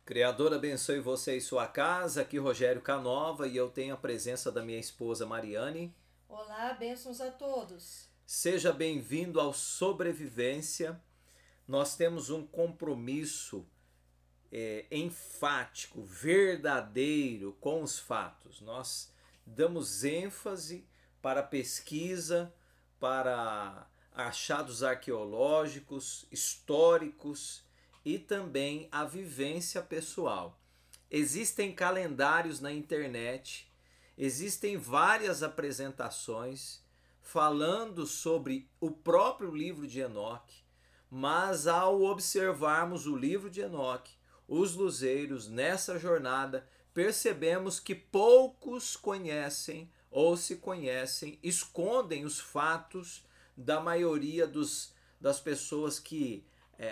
Criador abençoe você e sua casa. Aqui Rogério Canova e eu tenho a presença da minha esposa Mariane. Olá, bênçãos a todos. Seja bem-vindo ao Sobrevivência. Nós temos um compromisso enfático, verdadeiro com os fatos. Nós damos ênfase para a pesquisa, para achados arqueológicos, históricos e também a vivência pessoal. Existem calendários na internet, existem várias apresentações falando sobre o próprio livro de Enoque, mas ao observarmos o livro de Enoque, os luzeiros nessa jornada, percebemos que poucos conhecem ou se conhecem, escondem os fatos da maioria das pessoas que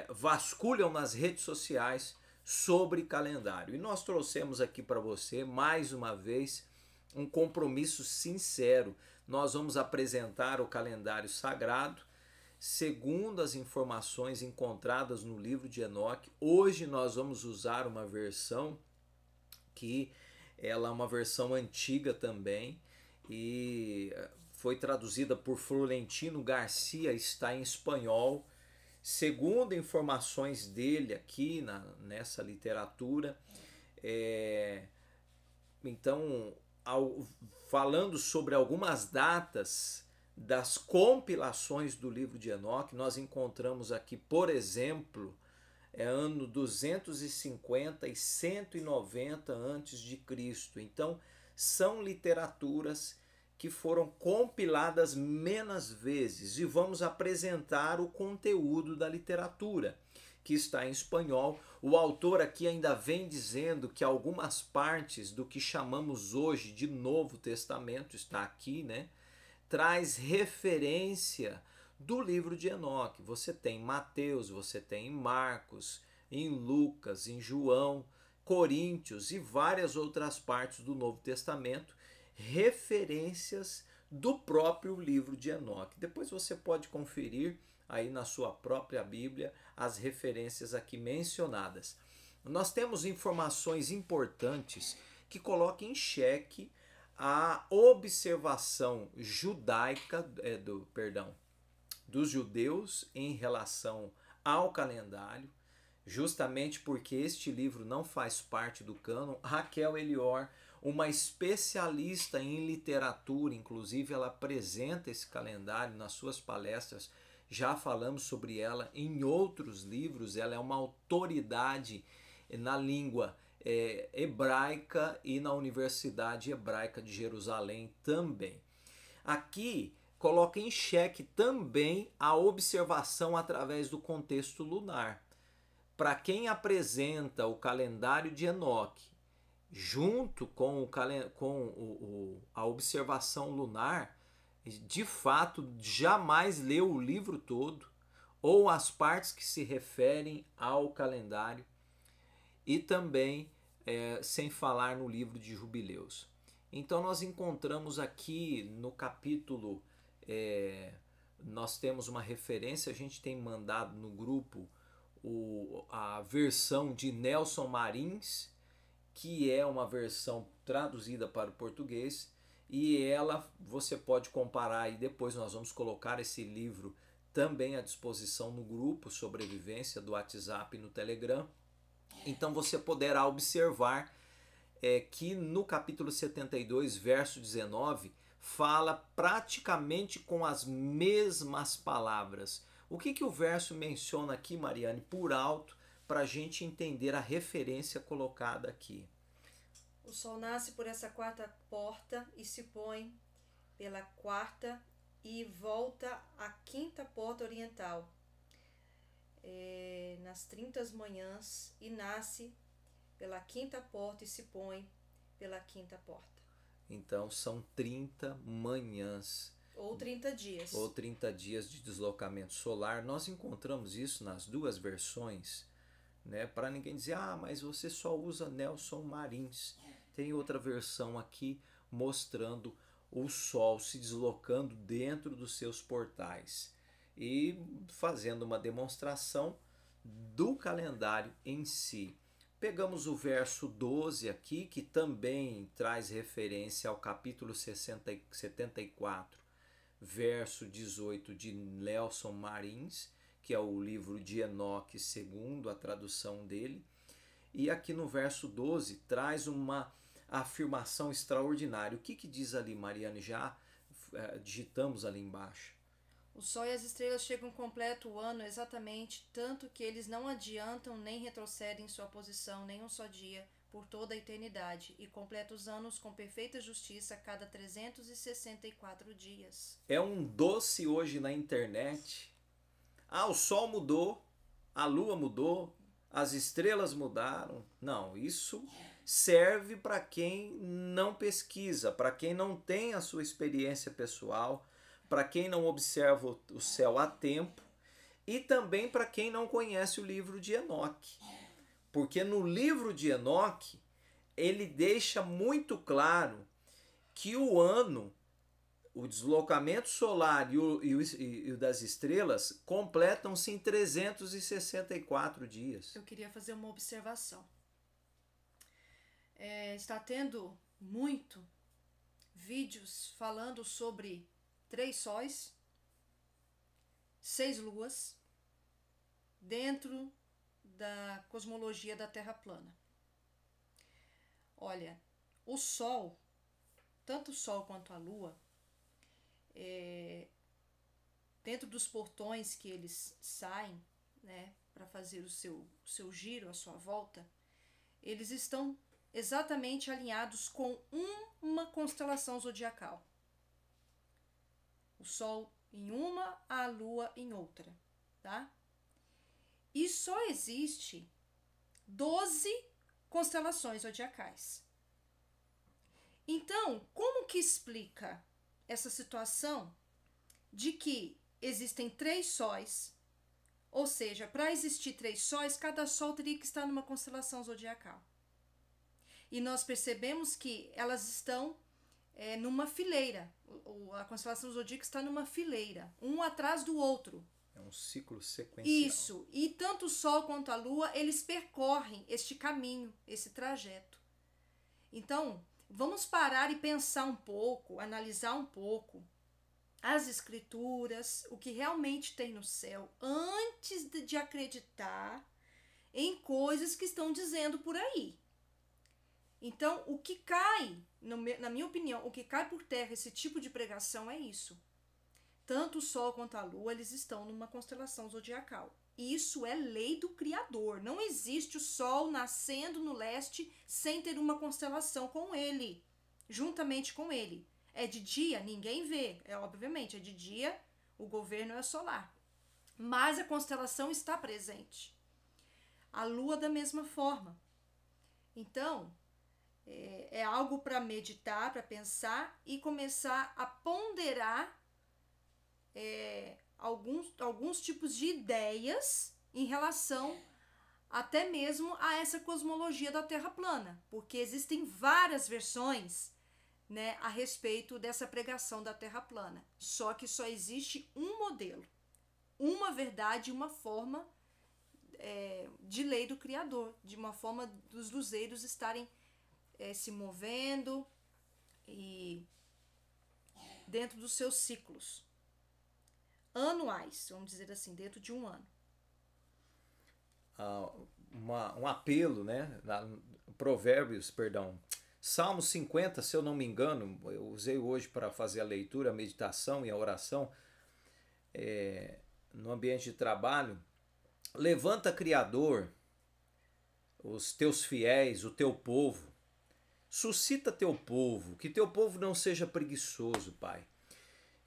vasculham nas redes sociais sobre calendário. E nós trouxemos aqui para você, mais uma vez, um compromisso sincero. Nós vamos apresentar o calendário sagrado segundo as informações encontradas no livro de Enoque. Hoje nós vamos usar uma versão que ela é uma versão antiga também e foi traduzida por Florentino Garcia, está em espanhol. Segundo informações dele aqui nessa literatura, é, então, falando sobre algumas datas das compilações do livro de Enoque, nós encontramos aqui, por exemplo, ano 250 e 190 antes de Cristo. Então, são literaturas que foram compiladas menos vezes e vamos apresentar o conteúdo da literatura, que está em espanhol. O autor aqui ainda vem dizendo que algumas partes do que chamamos hoje de Novo Testamento, está aqui, né? Traz referência do livro de Enoque. Você tem Mateus, você tem em Marcos, em Lucas, em João, Coríntios e várias outras partes do Novo Testamento, referências do próprio livro de Enoque. Depois você pode conferir aí na sua própria Bíblia as referências aqui mencionadas. Nós temos informações importantes que colocam em xeque a observação judaica dos judeus em relação ao calendário, justamente porque este livro não faz parte do cânon. Raquel Elior, uma especialista em literatura, inclusive ela apresenta esse calendário nas suas palestras, já falamos sobre ela em outros livros, ela é uma autoridade na língua hebraica e na Universidade Hebraica de Jerusalém também. Aqui coloca em xeque também a observação através do contexto lunar. Para quem apresenta o calendário de Enoque junto com, a observação lunar, de fato jamais leu o livro todo ou as partes que se referem ao calendário e também sem falar no livro de Jubileus. Então nós encontramos aqui no capítulo, nós temos uma referência, a gente tem mandado no grupo a versão de Nelson Marins, que é uma versão traduzida para o português, e ela você pode comparar e depois nós vamos colocar esse livro também à disposição no grupo Sobrevivência do WhatsApp e no Telegram. Então você poderá observar que no capítulo 72, verso 19, fala praticamente com as mesmas palavras. O que o verso menciona aqui, Mariane, por alto, para a gente entender a referência colocada aqui? O sol nasce por essa quarta porta e se põe pela quarta e volta à quinta porta oriental, nas 30 manhãs, e nasce pela quinta porta e se põe pela quinta porta. Então são 30 manhãs. Ou 30 dias. Ou 30 dias de deslocamento solar. Nós encontramos isso nas duas versões, né? Para ninguém dizer, mas você só usa Nelson Marins. Tem outra versão aqui mostrando o Sol se deslocando dentro dos seus portais e fazendo uma demonstração do calendário em si. Pegamos o verso 12 aqui, que também traz referência ao capítulo 74, verso 18 de Nelson Marins, que é o livro de Enoque, segundo a tradução dele. E aqui no verso 12 traz uma afirmação extraordinária. O que diz ali, Mariane? Já digitamos ali embaixo. O sol e as estrelas chegam completo o ano exatamente, tanto que eles não adiantam nem retrocedem em sua posição nem um só dia, por toda a eternidade, e completa os anos com perfeita justiça a cada 364 dias. É um doce hoje na internet. O sol mudou, a lua mudou, as estrelas mudaram. Não, isso serve para quem não pesquisa, para quem não tem a sua experiência pessoal, para quem não observa o céu a tempo e também para quem não conhece o livro de Enoque. Porque no livro de Enoque, ele deixa muito claro que o ano, o deslocamento solar e o das estrelas completam-se em 364 dias. Eu queria fazer uma observação. Está tendo muito vídeos falando sobre 3 sóis, 6 luas, dentro da cosmologia da Terra plana. Olha, o Sol, tanto o Sol quanto a Lua, dentro dos portões que eles saem, né, para fazer o seu giro, a sua volta, eles estão exatamente alinhados com uma constelação zodiacal. O Sol em uma, a Lua em outra, tá? E só existe 12 constelações zodiacais. Então, como que explica essa situação de que existem 3 sóis, ou seja, para existir 3 sóis, cada sol teria que estar numa constelação zodiacal. E nós percebemos que elas estão numa fileira. A constelação zodíaca está numa fileira, um atrás do outro. É um ciclo sequencial. Isso. E tanto o Sol quanto a Lua, eles percorrem este caminho, esse trajeto. Então, vamos parar e pensar um pouco, analisar um pouco as escrituras, o que realmente tem no céu, antes de acreditar em coisas que estão dizendo por aí. Então, o que cai, na minha opinião, o que cai por terra esse tipo de pregação é isso. Tanto o Sol quanto a Lua, eles estão numa constelação zodiacal. Isso é lei do Criador. Não existe o Sol nascendo no leste sem ter uma constelação com ele, juntamente com ele. É de dia, ninguém vê. Obviamente, é de dia, o governo é solar. Mas a constelação está presente. A Lua da mesma forma. Então, é algo para meditar, para pensar e começar a ponderar alguns tipos de ideias em relação até mesmo a essa cosmologia da Terra plana, porque existem várias versões, né, a respeito dessa pregação da Terra plana, só que só existe um modelo, uma verdade, uma forma de lei do Criador, de uma forma dos luzeiros estarem se movendo e dentro dos seus ciclos anuais, vamos dizer assim, dentro de um ano. Um apelo, né? Provérbios, perdão. Salmo 50, se eu não me engano, eu usei hoje para fazer a leitura, a meditação e a oração no ambiente de trabalho. Levanta, Criador, os teus fiéis, o teu povo. Suscita teu povo, que teu povo não seja preguiçoso, Pai.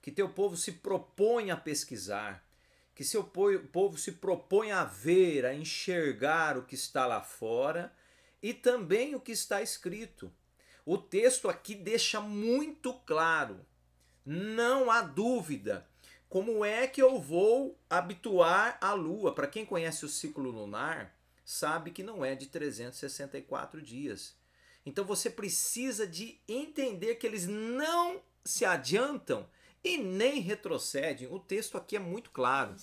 Que teu povo se proponha a pesquisar, que seu povo se proponha a ver, a enxergar o que está lá fora e também o que está escrito. O texto aqui deixa muito claro, não há dúvida, como é que eu vou habituar a lua. Para quem conhece o ciclo lunar, sabe que não é de 364 dias. Então você precisa de entender que eles não se adiantam e nem retrocedem. O texto aqui é muito claro.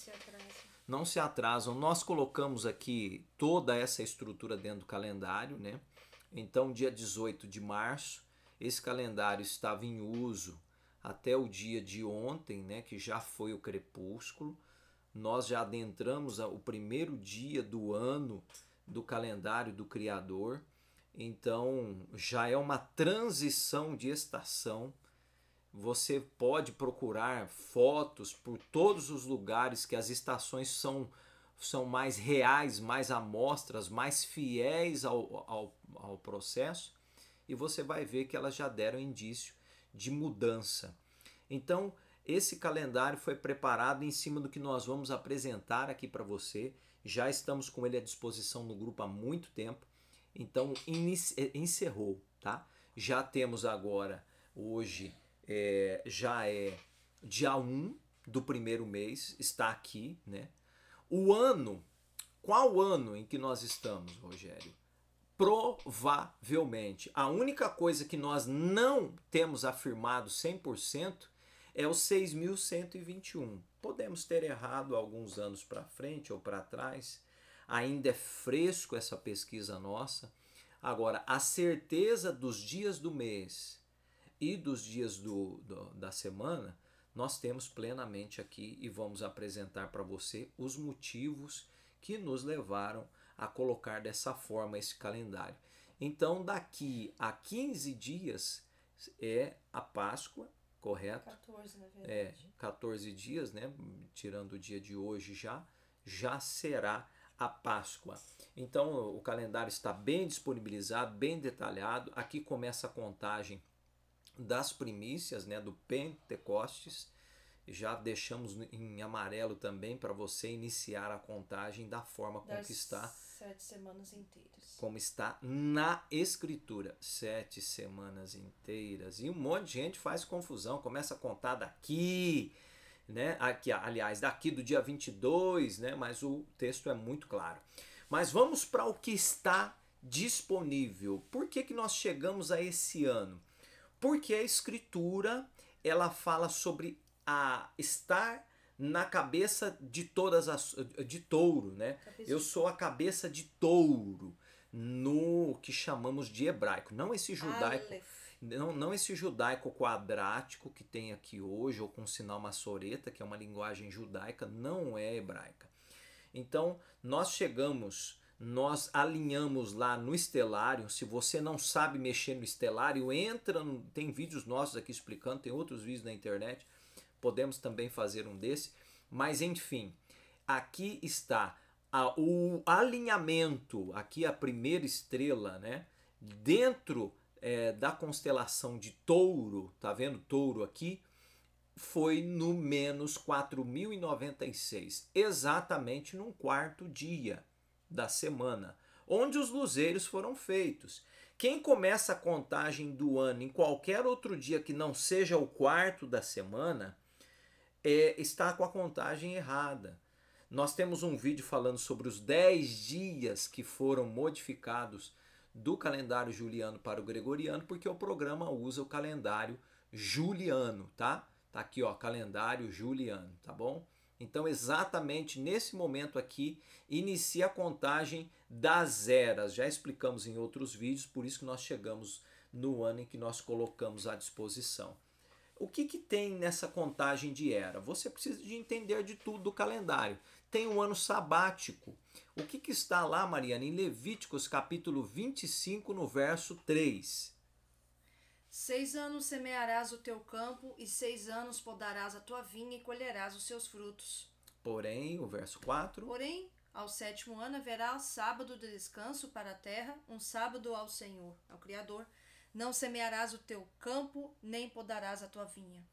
não se atrasam. Nós colocamos aqui toda essa estrutura dentro do calendário, né? Então, dia 18 de março, esse calendário estava em uso até o dia de ontem, né? Que já foi o crepúsculo. Nós já adentramos o primeiro dia do ano do calendário do Criador. Então, já é uma transição de estação. Você pode procurar fotos por todos os lugares que as estações são mais reais, mais amostras, mais fiéis ao processo, e você vai ver que elas já deram indício de mudança. Então, esse calendário foi preparado em cima do que nós vamos apresentar aqui para você. Já estamos com ele à disposição no grupo há muito tempo. Então, encerrou, tá? Já temos agora, hoje, já é dia 1 do primeiro mês, está aqui, né? O ano, qual ano em que nós estamos, Rogério? Provavelmente, a única coisa que nós não temos afirmado 100% é o 6.121. Podemos ter errado alguns anos para frente ou para trás, ainda é fresco essa pesquisa nossa. Agora, a certeza dos dias do mês e dos dias da semana, nós temos plenamente aqui e vamos apresentar para você os motivos que nos levaram a colocar dessa forma esse calendário. Então, daqui a 15 dias é a Páscoa, correto? 14, na verdade. 14 dias, né? Tirando o dia de hoje já será a Páscoa. Então, o calendário está bem disponibilizado, bem detalhado. Aqui começa a contagem das primícias, né, do Pentecostes. Já deixamos em amarelo também para você iniciar a contagem da forma como que está. 7 semanas inteiras. Como está na Escritura. 7 semanas inteiras. E um monte de gente faz confusão. Começa a contar daqui, né? Aqui, aliás, daqui do dia 22, né? Mas o texto é muito claro. Mas vamos para o que está disponível. Por que que nós chegamos a esse ano? Porque a Escritura, ela fala sobre estar na cabeça de de touro, né? Eu sou a cabeça de touro no que chamamos de hebraico, não esse judaico, não esse judaico quadrático que tem aqui hoje, ou com sinal maçoreta, que é uma linguagem judaica, não é hebraica. Então, nós alinhamos lá no estelário. Se você não sabe mexer no estelário, tem vídeos nossos aqui explicando, tem outros vídeos na internet, podemos também fazer um desse, mas enfim, aqui está o alinhamento, aqui a primeira estrela, né? Dentro da constelação de Touro, tá vendo Touro aqui? Foi no menos 4.096, exatamente num quarto dia da semana, onde os luzeiros foram feitos. Quem começa a contagem do ano em qualquer outro dia que não seja o quarto da semana, está com a contagem errada. Nós temos um vídeo falando sobre os 10 dias que foram modificados do calendário juliano para o gregoriano, porque o programa usa o calendário juliano, tá? Tá aqui, ó, calendário juliano, tá bom? Então, exatamente nesse momento aqui, inicia a contagem das eras. Já explicamos em outros vídeos, por isso que nós chegamos no ano em que nós colocamos à disposição. O que tem nessa contagem de era? Você precisa de entender de tudo do calendário. Tem um ano sabático. O que está lá, Mariana? Em Levíticos capítulo 25, no verso 3. 6 anos semearás o teu campo, e 6 anos podarás a tua vinha e colherás os seus frutos. Porém, o verso 4. Porém, ao 7º ano haverá sábado de descanso para a terra, um sábado ao Senhor, ao Criador. Não semearás o teu campo, nem podarás a tua vinha.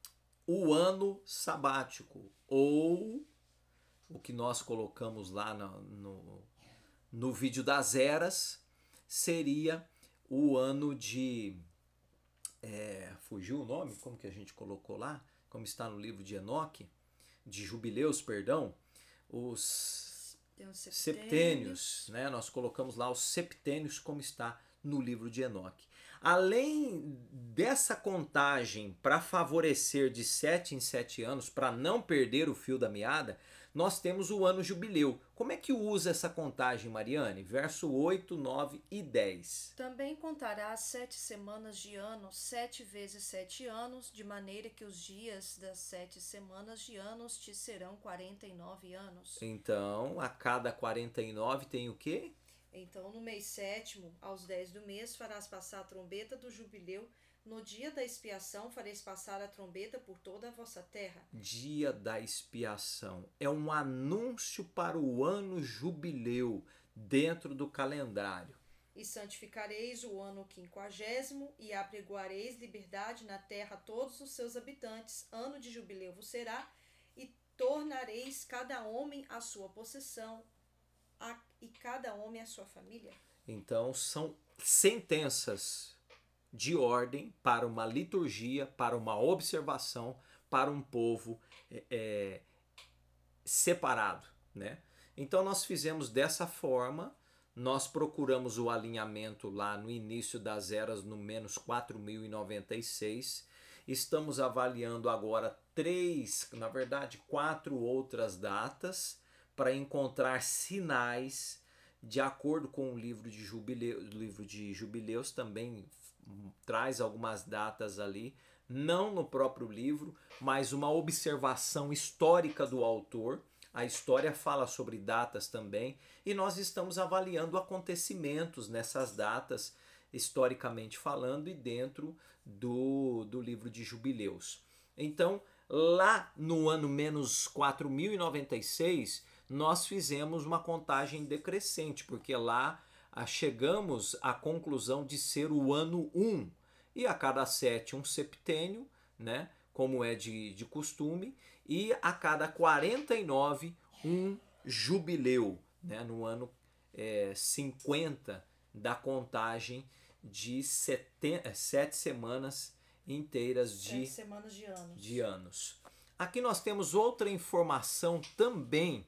O ano sabático, ou o que nós colocamos lá no vídeo das eras, seria o ano de... fugiu o nome? Como que a gente colocou lá? Como está no livro de Enoque? De jubileus, perdão. Os septênios, né? Nós colocamos lá os septênios como está no livro de Enoque. Além dessa contagem para favorecer de 7 em 7 anos, para não perder o fio da meada, nós temos o ano jubileu. Como é que usa essa contagem, Mariane? Verso 8, 9 e 10. Também contarás 7 semanas de ano, 7 vezes 7 anos, de maneira que os dias das 7 semanas de anos te serão 49 anos. Então, a cada 49 tem o quê? Então, no mês sétimo, aos 10 do mês, farás passar a trombeta do jubileu. No dia da expiação, fareis passar a trombeta por toda a vossa terra. Dia da expiação. É um anúncio para o ano jubileu dentro do calendário. E santificareis o ano 50, e apregoareis liberdade na terra a todos os seus habitantes. Ano de jubileu vos será, e tornareis cada homem a sua possessão, e cada homem a sua família. Então, são sentenças de ordem para uma liturgia, para uma observação, para um povo separado, né? Então nós fizemos dessa forma, nós procuramos o alinhamento lá no início das eras, no menos 4096. Estamos avaliando agora 4 outras datas para encontrar sinais de acordo com o livro de Jubileus também traz algumas datas ali, não no próprio livro, mas uma observação histórica do autor. A história fala sobre datas também, e nós estamos avaliando acontecimentos nessas datas, historicamente falando, e dentro do livro de Jubileus. Então, lá no ano menos 4096, nós fizemos uma contagem decrescente, porque lá chegamos à conclusão de ser o ano 1, e a cada 7 um septênio, né, como é de costume, e a cada 49 um jubileu, né, no ano 50 da contagem de 7 semanas inteiras 7 semanas de anos. Aqui nós temos outra informação também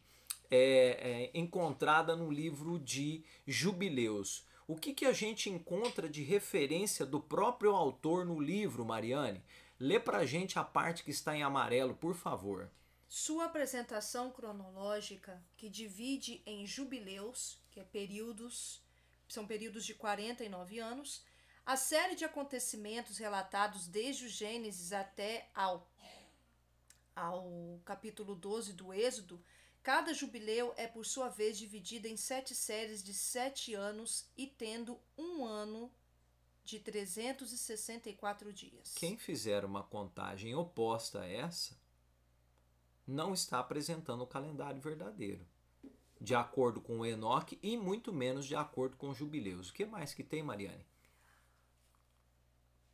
encontrada no livro de Jubileus. O que a gente encontra de referência do próprio autor no livro, Mariane? Lê pra gente a parte que está em amarelo, por favor. Sua apresentação cronológica, que divide em jubileus, que são períodos de 49 anos, a série de acontecimentos relatados desde o Gênesis até ao capítulo 12 do Êxodo. Cada jubileu é, por sua vez, dividido em 7 séries de 7 anos e tendo um ano de 364 dias. Quem fizer uma contagem oposta a essa não está apresentando o calendário verdadeiro, de acordo com o Enoque, e muito menos de acordo com os jubileus. O que mais que tem, Mariane?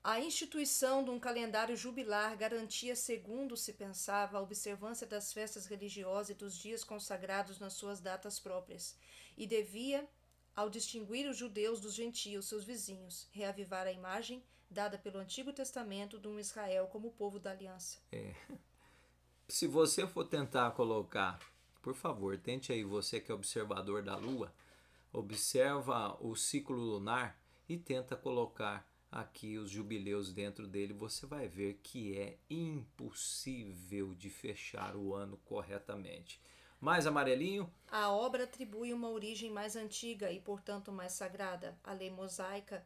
A instituição de um calendário jubilar garantia, segundo se pensava, a observância das festas religiosas e dos dias consagrados nas suas datas próprias, e devia, ao distinguir os judeus dos gentios, seus vizinhos, reavivar a imagem dada pelo Antigo Testamento de um Israel como povo da aliança. Se você for tentar colocar, por favor, tente aí, você que é observador da Lua, observa o ciclo lunar e tenta colocar aqui os jubileus dentro dele, você vai ver que é impossível de fechar o ano corretamente. Mais amarelinho? A obra atribui uma origem mais antiga e, portanto, mais sagrada. A lei mosaica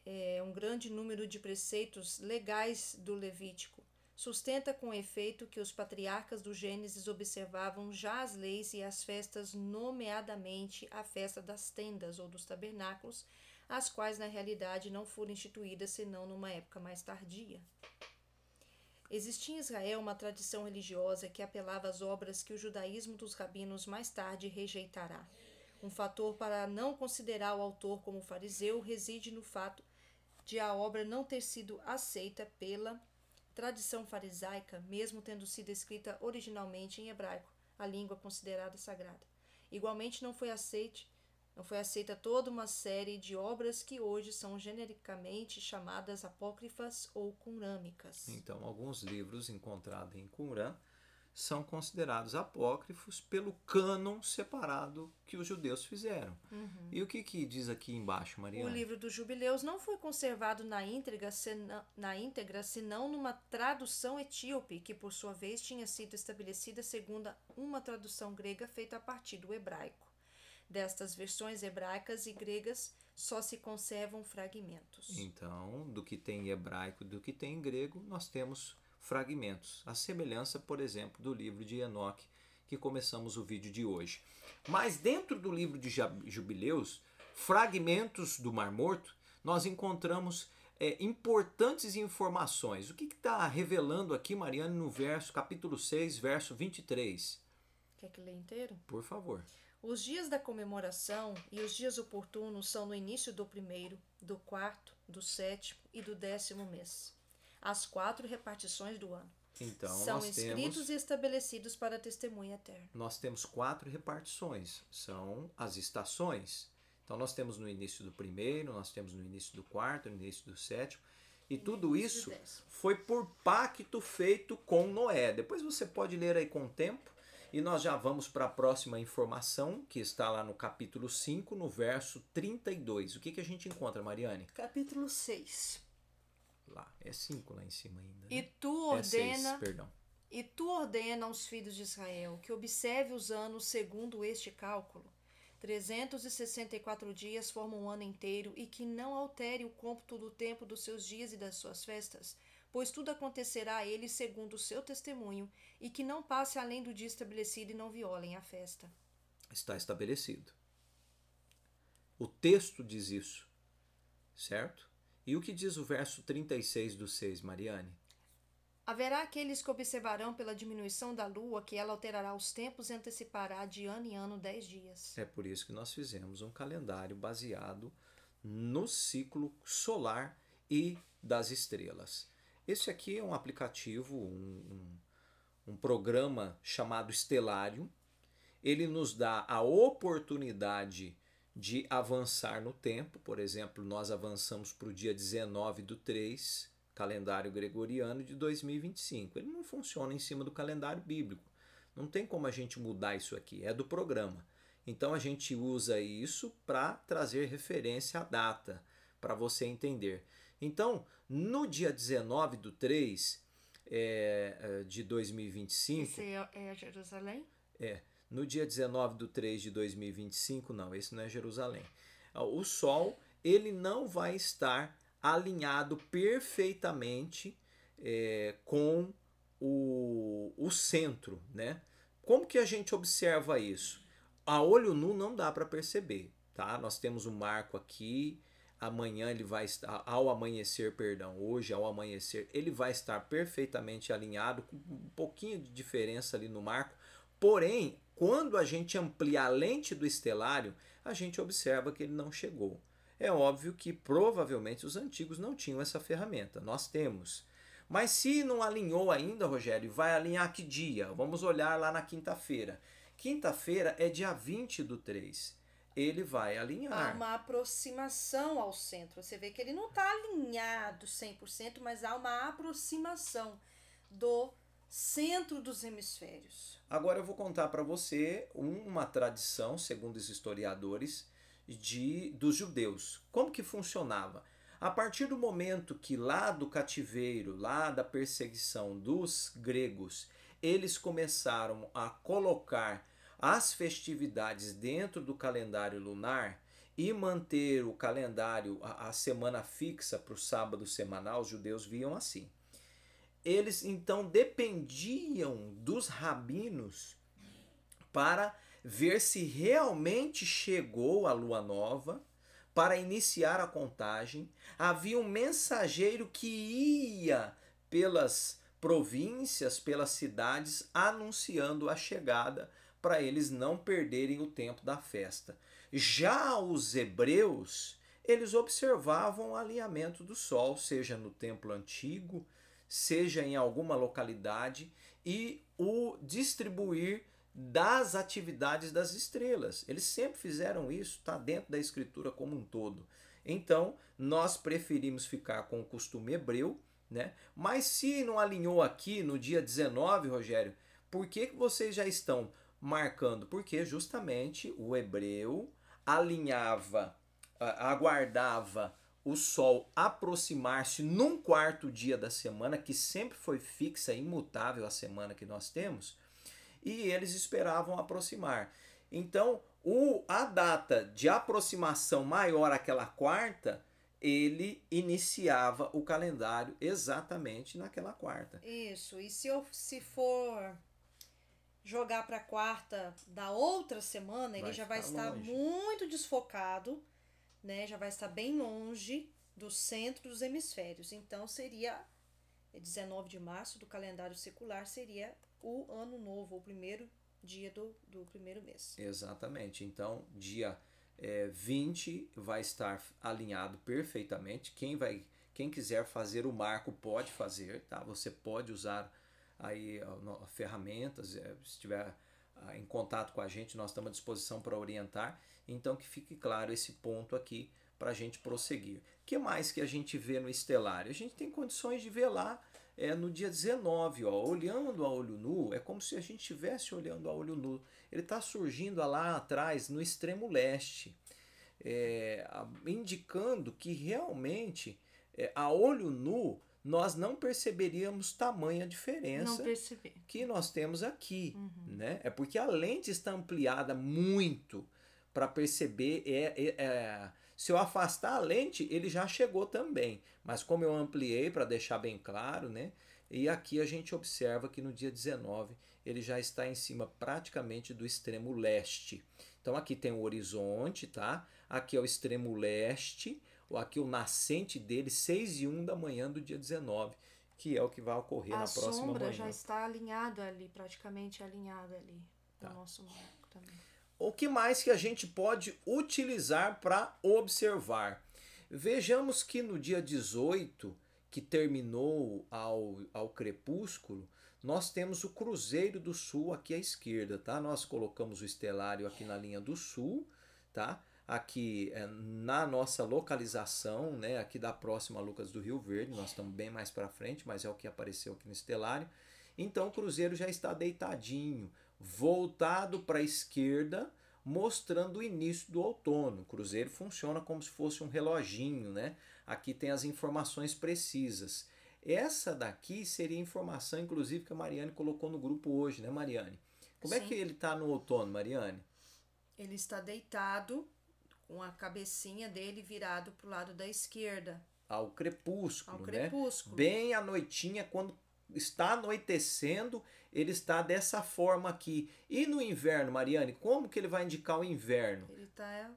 é um grande número de preceitos legais do Levítico. Sustenta com efeito que os patriarcas do Gênesis observavam já as leis e as festas, nomeadamente a festa das tendas ou dos tabernáculos, as quais na realidade não foram instituídas senão numa época mais tardia. Existia em Israel uma tradição religiosa que apelava às obras que o judaísmo dos rabinos mais tarde rejeitará. Um fator para não considerar o autor como fariseu reside no fato de a obra não ter sido aceita pela tradição farisaica, mesmo tendo sido escrita originalmente em hebraico, a língua considerada sagrada. Igualmente não foi aceita toda uma série de obras que hoje são genericamente chamadas apócrifas ou qumrâmicas. Então, alguns livros encontrados em Qumrã são considerados apócrifos pelo cânon separado que os judeus fizeram. E o que diz aqui embaixo, Mariana? O livro dos Jubileus não foi conservado na íntegra, senão numa tradução etíope, que por sua vez tinha sido estabelecida segundo uma tradução grega feita a partir do hebraico. Destas versões hebraicas e gregas só se conservam fragmentos. Então, do que tem em hebraico e do que tem em grego, nós temos fragmentos. A semelhança, por exemplo, do livro de Enoque, que começamos o vídeo de hoje. Mas dentro do livro de Jubileus, fragmentos do Mar Morto, nós encontramos importantes informações. O que está revelando aqui, Mariana, no capítulo 6, verso 23? Quer que leia inteiro? Por favor. Os dias da comemoração e os dias oportunos são no início do 1º, do 4º, do 7º e do 10º mês. As 4 repartições do ano. Então, são escritos e estabelecidos para testemunho eterno. Nós temos 4 repartições, são as estações. Então nós temos no início do 1º, nós temos no início do 4º, no início do 7º, e tudo isso foi por pacto feito com Noé. Depois você pode ler aí com o tempo, e nós já vamos para a próxima informação, que está lá no capítulo 5, no verso 32. O que a gente encontra, Mariane? Capítulo 6. Lá, é 5 lá em cima ainda. Né? E tu ordena aos filhos de Israel que observe os anos segundo este cálculo. 364 dias formam um ano inteiro, e que não altere o cômputo do tempo dos seus dias e das suas festas, pois tudo acontecerá a eles segundo o seu testemunho, e que não passe além do dia estabelecido e não violem a festa. Está estabelecido. O texto diz isso, certo? E o que diz o verso 36 do 6, Mariane? Haverá aqueles que observarão pela diminuição da lua, que ela alterará os tempos e antecipará de ano em ano 10 dias. É por isso que nós fizemos um calendário baseado no ciclo solar e das estrelas. Esse aqui é um aplicativo, um programa chamado Stellarium. Ele nos dá a oportunidade de avançar no tempo. Por exemplo, nós avançamos para o dia 19/3, calendário gregoriano de 2025. Ele não funciona em cima do calendário bíblico. Não tem como a gente mudar isso aqui, é do programa. Então a gente usa isso para trazer referência à data, para você entender. Então, no dia 19/3 de 2025... Esse é Jerusalém? No dia 19/3 de 2025, não, esse não é Jerusalém. O Sol, ele não vai estar alinhado perfeitamente com o centro, né? Como que a gente observa isso? A olho nu não dá para perceber, tá? Nós temos um marco aqui, amanhã ele vai estar, hoje ao amanhecer, ele vai estar perfeitamente alinhado, com um pouquinho de diferença ali no marco, porém, quando a gente amplia a lente do estelário, a gente observa que ele não chegou. É óbvio que provavelmente os antigos não tinham essa ferramenta, nós temos. Mas se não alinhou ainda, Rogério, vai alinhar que dia? Vamos olhar lá na quinta-feira. Quinta-feira é dia 20/3. Ele vai alinhar. Há uma aproximação ao centro. Você vê que ele não está alinhado 100%, mas há uma aproximação do centro dos hemisférios. Agora eu vou contar para você uma tradição, segundo os historiadores, dos judeus. Como que funcionava? A partir do momento que lá do cativeiro, lá da perseguição dos gregos, eles começaram a colocar as festividades dentro do calendário lunar e manter o calendário, a semana fixa para o sábado semanal, os judeus viam assim. Eles então dependiam dos rabinos para ver se realmente chegou a lua nova, para iniciar a contagem. Havia um mensageiro que ia pelas províncias, pelas cidades, anunciando a chegada, para eles não perderem o tempo da festa. Já os hebreus, eles observavam o alinhamento do sol, seja no templo antigo, seja em alguma localidade, e o distribuir das atividades das estrelas. Eles sempre fizeram isso, está dentro da escritura como um todo. Então, nós preferimos ficar com o costume hebreu, né? Mas se não alinhou aqui no dia 19, Rogério, Por que vocês já estão marcando? Porque justamente o hebreu alinhava, aguardava o sol aproximar-se num quarto dia da semana, que sempre foi fixa, imutável a semana que nós temos, e eles esperavam aproximar. Então, a data de aproximação maior àquela quarta, ele iniciava o calendário exatamente naquela quarta. Isso. E se for jogar para a quarta da outra semana, ele já vai estar longe. muito desfocado, né? Já vai estar bem longe do centro dos hemisférios. Então seria 19 de março do calendário secular, seria o ano novo, o primeiro dia do primeiro mês. Exatamente. Então, dia 20 vai estar alinhado perfeitamente. Quem quiser fazer o marco pode fazer, tá? Você pode usar aí ferramentas, se estiver em contato com a gente, nós estamos à disposição para orientar. Então, que fique claro esse ponto aqui para a gente prosseguir. O que mais que a gente vê no estelário? A gente tem condições de ver lá no dia 19, ó, olhando a olho nu, é como se a gente estivesse olhando a olho nu. Ele está surgindo lá atrás, no extremo leste, indicando que realmente, a olho nu, nós não perceberíamos tamanha diferença que nós temos aqui. Né? É porque a lente está ampliada muito para perceber. Se eu afastar a lente, ele já chegou também. Mas como eu ampliei para deixar bem claro, né? E aqui a gente observa que no dia 19 ele já está em cima praticamente do extremo leste. Então aqui tem o horizonte, tá? Aqui é o extremo leste, aqui o nascente dele, 6:01 da manhã do dia 19, que é o que vai ocorrer na próxima manhã. A sombra já está alinhada ali, praticamente alinhada ali, no nosso marco também. O que mais que a gente pode utilizar para observar? Vejamos que no dia 18, que terminou ao crepúsculo, nós temos o Cruzeiro do Sul aqui à esquerda, tá? Nós colocamos o estelário aqui na linha do sul, tá? Aqui na nossa localização, né? Aqui da próxima Lucas do Rio Verde, nós estamos bem mais para frente, mas é o que apareceu aqui no estelário. Então o Cruzeiro já está deitadinho, voltado para a esquerda, mostrando o início do outono. O Cruzeiro funciona como se fosse um reloginho, né? Aqui tem as informações precisas. Essa daqui seria informação, inclusive, que a Mariane colocou no grupo hoje, né, Mariane? Como é que ele está no outono, Mariane? Ele está deitado, com a cabecinha dele virado para o lado da esquerda. Ao crepúsculo, Ao crepúsculo. Né? Bem à noitinha, quando está anoitecendo, ele está dessa forma aqui. E no inverno, Mariane, como que ele vai indicar o inverno? Ele está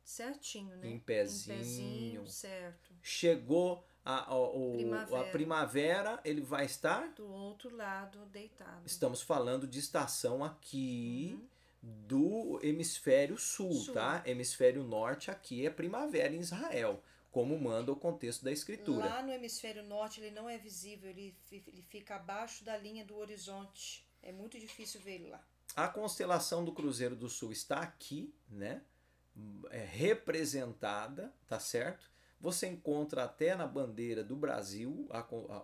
certinho, né? Em pezinho. Certo. Chegou a primavera, ele vai estar? Do outro lado, deitado. Estamos falando de estação aqui do hemisfério sul, tá? Hemisfério norte aqui é primavera em Israel, como manda o contexto da escritura. Lá no hemisfério norte ele não é visível, ele fica abaixo da linha do horizonte. É muito difícil ver ele lá. A constelação do Cruzeiro do Sul está aqui, né? Representada, tá certo? Você encontra até na bandeira do Brasil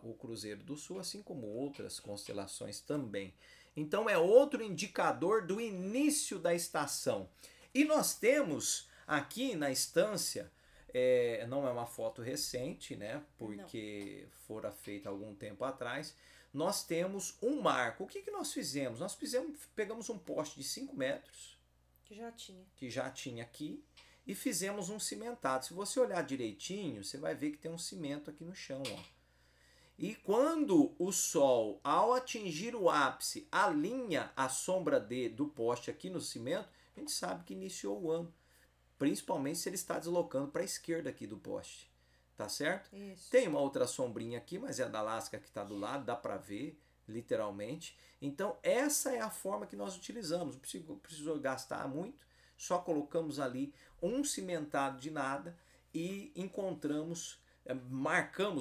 o Cruzeiro do Sul, assim como outras constelações também. Então é outro indicador do início da estação. E nós temos aqui na estância, não é uma foto recente, né? Porque fora feita algum tempo atrás, nós temos um marco. O que nós fizemos? Nós pegamos um poste de 5 metros. Que já tinha aqui. E fizemos um cimentado. Se você olhar direitinho, você vai ver que tem um cimento aqui no chão, ó. E quando o sol, ao atingir o ápice, alinha a sombra do poste aqui no cimento, a gente sabe que iniciou o ano. Principalmente se ele está deslocando para a esquerda aqui do poste. Tá certo? Isso. Tem uma outra sombrinha aqui, mas é a da lasca que está do lado, dá para ver, literalmente. Então, essa é a forma que nós utilizamos. Não precisou gastar muito, só colocamos ali um cimentado de nada e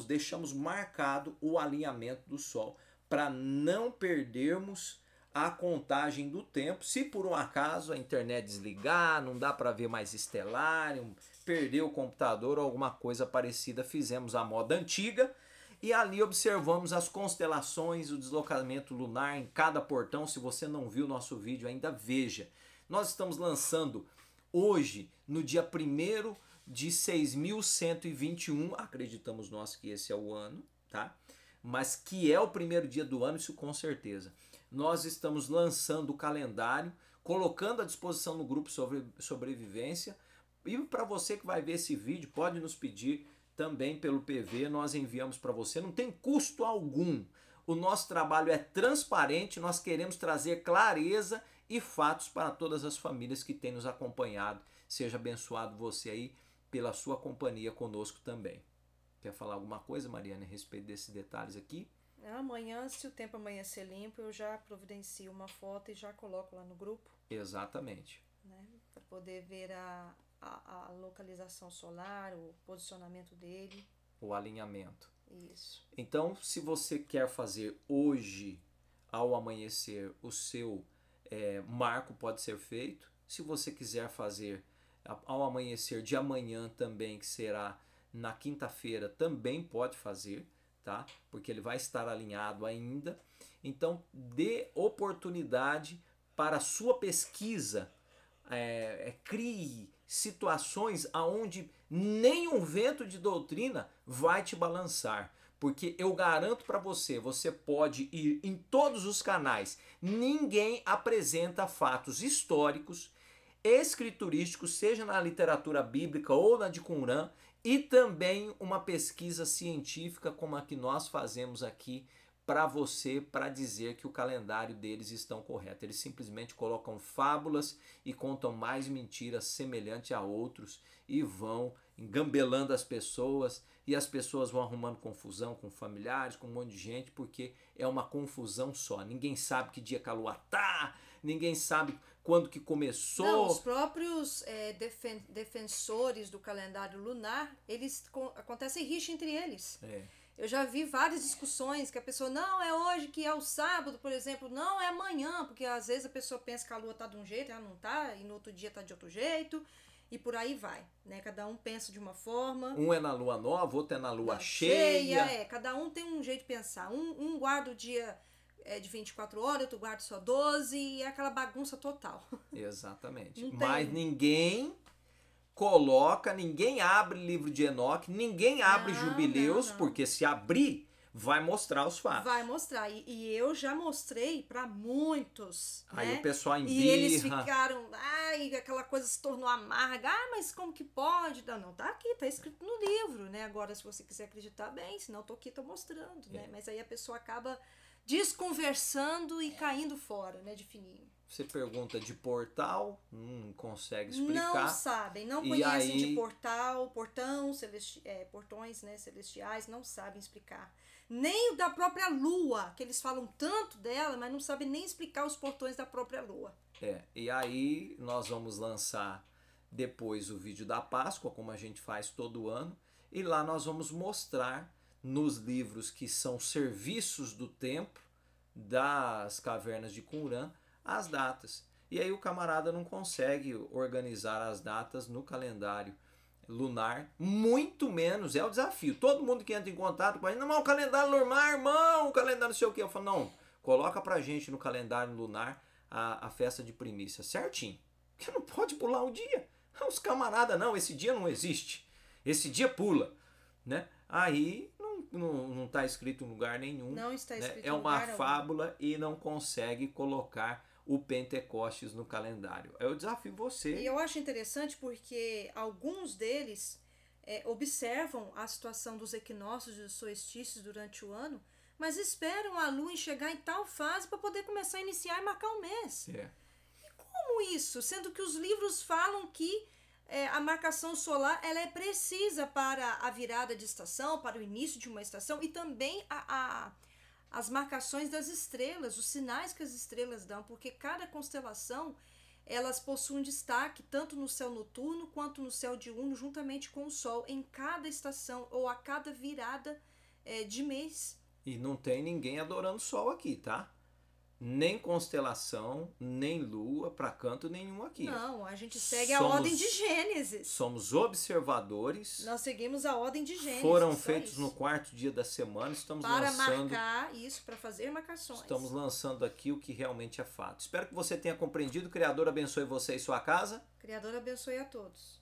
deixamos marcado o alinhamento do Sol, para não perdermos a contagem do tempo. Se por um acaso a internet desligar, não dá para ver mais estelário, perder o computador ou alguma coisa parecida, fizemos a moda antiga E ali observamos as constelações, o deslocamento lunar em cada portão. Se você não viu nosso vídeo ainda, veja. Nós estamos lançando hoje, no dia 1º de 6.121, acreditamos nós que esse é o ano, tá? Mas que é o primeiro dia do ano, isso com certeza. Nós estamos lançando o calendário, colocando à disposição no grupo sobre sobrevivência. E para você que vai ver esse vídeo, pode nos pedir também pelo PV, nós enviamos para você, não tem custo algum. O nosso trabalho é transparente, nós queremos trazer clareza e fatos para todas as famílias que têm nos acompanhado. Seja abençoado você aí pela sua companhia conosco também. Quer falar alguma coisa, Mariana, a respeito desses detalhes aqui? Amanhã, se o tempo amanhecer limpo, eu já providencio uma foto e já coloco lá no grupo. Exatamente. Né, para poder ver a localização solar, o posicionamento dele. O alinhamento. Isso. Então, se você quer fazer hoje, ao amanhecer, o seu marco pode ser feito. Se você quiser fazer ao amanhecer de amanhã também, que será na quinta-feira, também pode fazer, tá? Porque ele vai estar alinhado ainda. Então, dê oportunidade para a sua pesquisa. Crie situações aonde nenhum vento de doutrina vai te balançar, porque eu garanto para você, você pode ir em todos os canais, ninguém apresenta fatos históricos, escriturísticos, seja na literatura bíblica ou na de Qumran, e também uma pesquisa científica como a que nós fazemos aqui para você, para dizer que o calendário deles estão correto. Eles simplesmente colocam fábulas e contam mais mentiras semelhantes a outros e vão engambelando as pessoas, e as pessoas vão arrumando confusão com familiares, com um monte de gente, porque é uma confusão só. Ninguém sabe que dia que a lua tá, ninguém sabe quando que começou. Não, os próprios defensores do calendário lunar, acontecem rixa entre eles. Eu já vi várias discussões que a pessoa, não, é hoje que é o sábado, por exemplo, não, é amanhã, porque às vezes a pessoa pensa que a lua tá de um jeito, ela não tá, e no outro dia tá de outro jeito, e por aí vai, né? Cada um pensa de uma forma. Um é na lua nova, outro é na lua cheia. Cada um tem um jeito de pensar. Um guarda o dia de 24 horas, outro guarda só 12, e é aquela bagunça total. Exatamente. Mas ninguém coloca, ninguém abre livro de Enoque, ninguém abre Jubileus, não. Porque se abrir, vai mostrar os fatos. Vai mostrar. E eu já mostrei para muitos. Aí né? O pessoal embirra. E eles ficaram, aquela coisa se tornou amarga. Mas como que pode? Não, tá aqui, tá escrito no livro, né? Agora, se você quiser acreditar, bem, senão eu tô aqui, tô mostrando, né? Mas aí a pessoa acaba desconversando e caindo fora, né, de fininho. Você pergunta de portal, não consegue explicar. Não sabem, não conhecem de portal, portões, né, celestiais, não sabem explicar. Nem o da própria lua, que eles falam tanto dela, mas não sabem nem explicar os portões da própria lua. E aí nós vamos lançar depois o vídeo da Páscoa, como a gente faz todo ano, e lá nós vamos mostrar nos livros que são serviços do templo, das cavernas de Qumran, as datas. E aí o camarada não consegue organizar as datas no calendário lunar, muito menos, é o desafio. Todo mundo que entra em contato com a gente, não, o calendário lunar, irmão, o calendário não sei o que. Eu falo, não, coloca pra gente no calendário lunar a festa de primícia, certinho. Porque não pode pular um dia. Os camaradas, não, esse dia não existe. Esse dia pula, né? Aí não está escrito em lugar nenhum. Não está escrito em lugar nenhum. É uma fábula e não consegue colocar o Pentecostes no calendário. Eu desafio você. E eu acho interessante porque alguns deles observam a situação dos equinócios e dos solstícios durante o ano, mas esperam a lua chegar em tal fase para poder começar a iniciar e marcar um mês. E como isso? Sendo que os livros falam que a marcação solar ela é precisa para a virada de estação, para o início de uma estação, e também as marcações das estrelas, os sinais que as estrelas dão, porque cada constelação elas possuem destaque tanto no céu noturno quanto no céu diurno, juntamente com o Sol, em cada estação ou a cada virada de mês. E não tem ninguém adorando o Sol aqui, tá? nem constelação, nem lua para canto nenhum aqui. Não, a gente segue a ordem de Gênesis. Somos observadores. Nós seguimos a ordem de Gênesis. Foram feitos no quarto dia da semana. Estamos para lançando, marcar isso, para fazer marcações. Estamos lançando aqui o que realmente é fato. Espero que você tenha compreendido. O Criador abençoe você e sua casa. O Criador abençoe a todos.